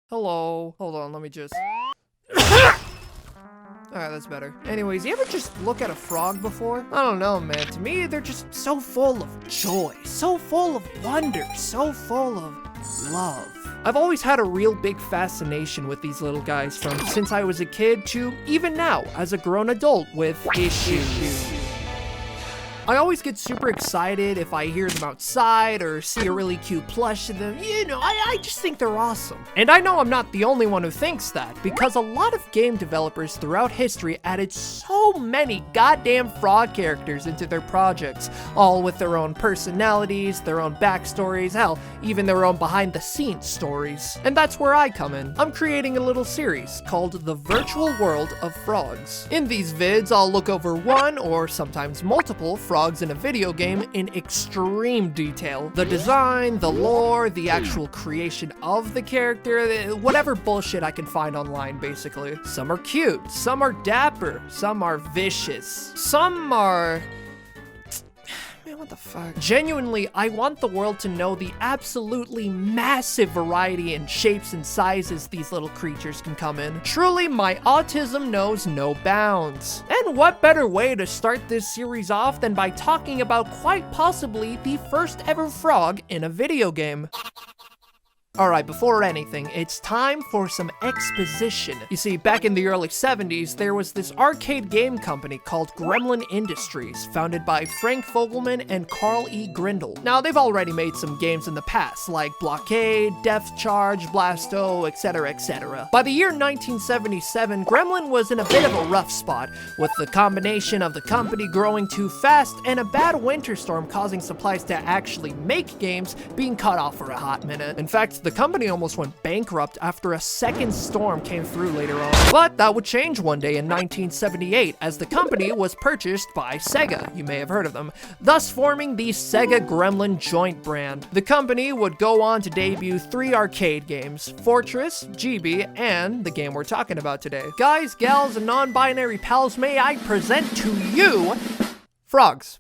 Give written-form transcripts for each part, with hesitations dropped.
Hello. Hold on, let me just... Alright, that's better. Anyways, you ever just look at a frog before? I don't know, man. To me, they're just so full of joy, so full of wonder, so full of love. I've always had a real big fascination with these little guys from since I was a kid to even now as a grown adult with issues. I always get super excited if I hear them outside or see a really cute plush of them. You know, I just think they're awesome. And I know I'm not the only one who thinks that, because a lot of game developers throughout history added so many goddamn frog characters into their projects, all with their own personalities, their own backstories, hell, even their own behind-the-scenes stories. And that's where I come in. I'm creating a little series called The Virtual World of Frogs. In these vids, I'll look over one or sometimes multiple frogs in a video game in extreme detail. The design, the lore, the actual creation of the character, whatever bullshit I can find online, basically. Some are cute, some are dapper, some are vicious, some are... Man, what the fuck? Genuinely, I want the world to know the absolutely massive variety in shapes and sizes these little creatures can come in. Truly, my autism knows no bounds. And what better way to start this series off than by talking about quite possibly the first ever frog in a video game. Alright, before anything, it's time for some exposition. You see, back in the early 70s, there was this arcade game company called Gremlin Industries, founded by Frank Fogelman and Carl E. Grindle. Now, they've already made some games in the past, like Blockade, Depth Charge, Blasto, etc, etc. By the year 1977, Gremlin was in a bit of a rough spot, with the combination of the company growing too fast and a bad winter storm causing supplies to actually make games being cut off for a hot minute. In fact, the company almost went bankrupt after a second storm came through later on. But that would change one day in 1978 as the company was purchased by Sega, you may have heard of them, thus forming the Sega Gremlin joint brand. The company would go on to debut 3 arcade games, Fortress, GB, and the game we're talking about today. Guys, gals, and non-binary pals, may I present to you Frogs.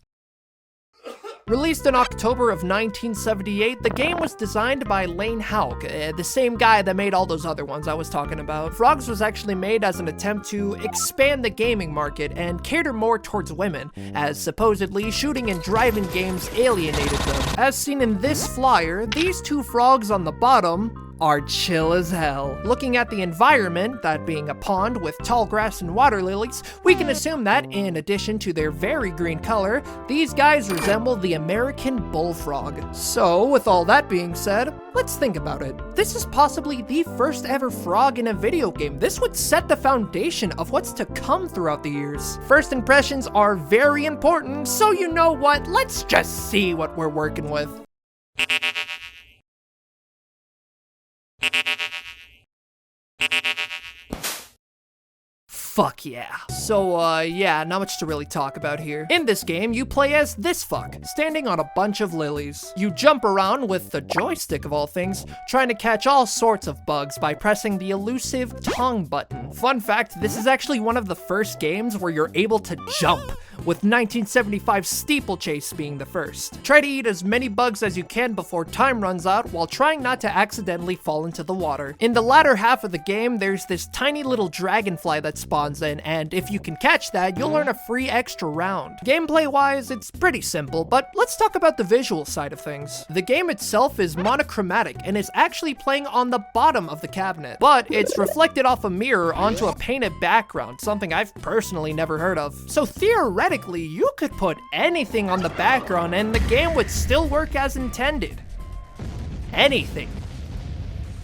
Released in October of 1978, the game was designed by Lane Houck, the same guy that made all those other ones I was talking about. Frogs was actually made as an attempt to expand the gaming market and cater more towards women, as supposedly shooting and driving games alienated them. As seen in this flyer, these 2 frogs on the bottom are chill as hell. Looking at the environment, that being a pond with tall grass and water lilies, we can assume that, in addition to their very green color, these guys resemble the American bullfrog. So, with all that being said, let's think about it. This is possibly the first ever frog in a video game. This would set the foundation of what's to come throughout the years. First impressions are very important, so you know what? Let's just see what we're working with. Fuck yeah. So, yeah, not much to really talk about here. In this game, you play as this fuck, standing on a bunch of lilies. You jump around with the joystick of all things, trying to catch all sorts of bugs by pressing the elusive tongue button. Fun fact, this is actually one of the first games where you're able to jump, with 1975's Steeplechase being the first. Try to eat as many bugs as you can before time runs out while trying not to accidentally fall into the water. In the latter half of the game, there's this tiny little dragonfly that spawns in, and if you can catch that, you'll earn a free extra round. Gameplay-wise, it's pretty simple, but let's talk about the visual side of things. The game itself is monochromatic and is actually playing on the bottom of the cabinet, but it's reflected off a mirror onto a painted background, something I've personally never heard of. So theoretically, you could put anything on the background and the game would still work as intended. Anything.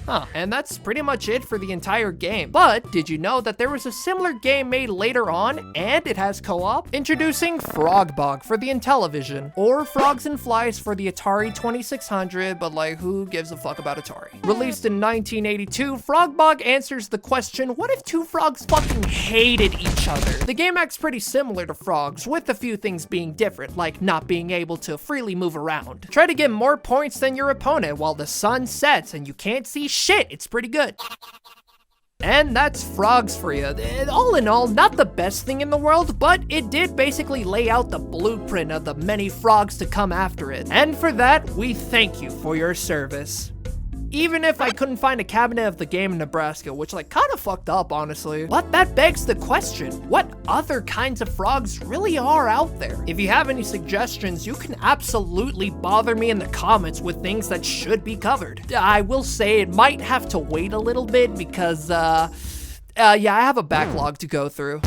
Huh, and that's pretty much it for the entire game. But did you know that there was a similar game made later on, and it has co-op? Introducing Frogbog for the Intellivision, or Frogs and Flies for the Atari 2600, but like, who gives a fuck about Atari? Released in 1982, Frogbog answers the question, what if 2 frogs fucking hated each other? The game acts pretty similar to Frogs, with a few things being different, like not being able to freely move around. Try to get more points than your opponent while the sun sets and you can't see shit, it's pretty good. And that's Frogs for you. All in all, not the best thing in the world, but it did basically lay out the blueprint of the many frogs to come after it. And for that, we thank you for your service. even if I couldn't find a cabinet of the game in Nebraska, which like kind of fucked up, honestly. But that begs the question, what other kinds of frogs really are out there? If you have any suggestions, you can absolutely bother me in the comments with things that should be covered. I will say it might have to wait a little bit because, yeah, I have a backlog to go through.